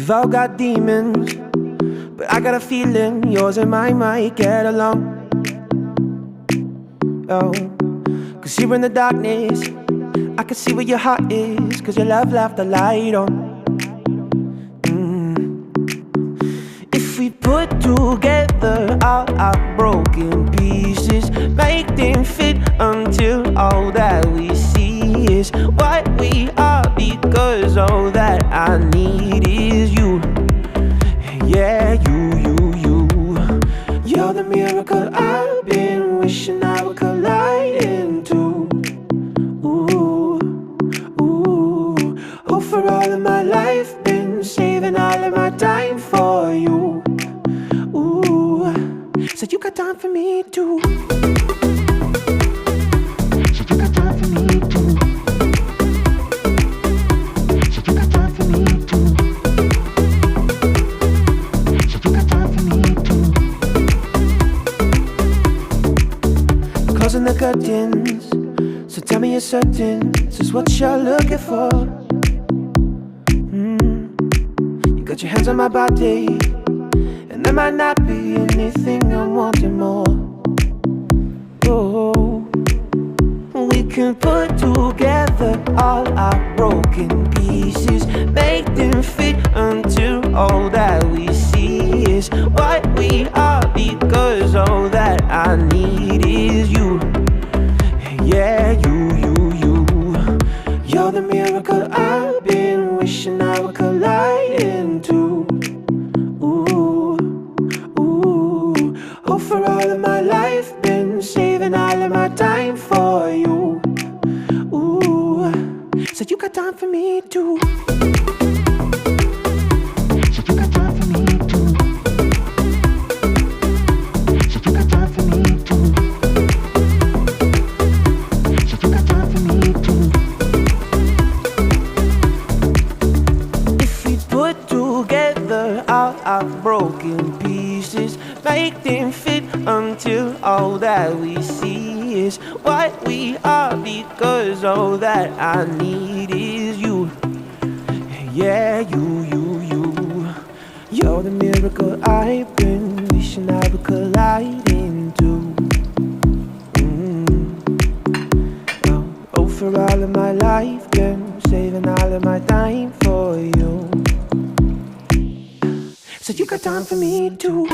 We've all got demons, but I got a feeling yours and mine might get along. Oh, 'cause here in the darkness I can see where your heart is, 'cause your love left the light on. If we put together all our broken pieces, make them fit until all that we see is what we are, because all that I need is you. Yeah, you. You're the miracle I've been wishing I would collide into. Ooh. Oh, for all of my life, been saving all of my time for you. Ooh, so you got time for me too. So you got time for me too. So you got time for me too. So you got time for me too. Closing the curtains, so tell me you're certain this is what you're looking for. You got your hands on my body, and there might not be anything I'm wanting more. Oh, we can put together all our broken pieces, make them fit until all that we see is what we are, because all that I need is you. Yeah, you. You're the miracle I've been wishing I would collide into. Ooh. Oh, for all of my life, been saving all of my time for you. Ooh, so you got time for me too. So you got time for me too. So you got time for me too. So you got time for me too. If we put together all our broken pieces, make them fit until all that we see is what we are, because all that I need is you. Yeah, you. You're the miracle I've been wishing I would collide into. Oh, for all of my life, been saving all of my time for you. So you got time for me too.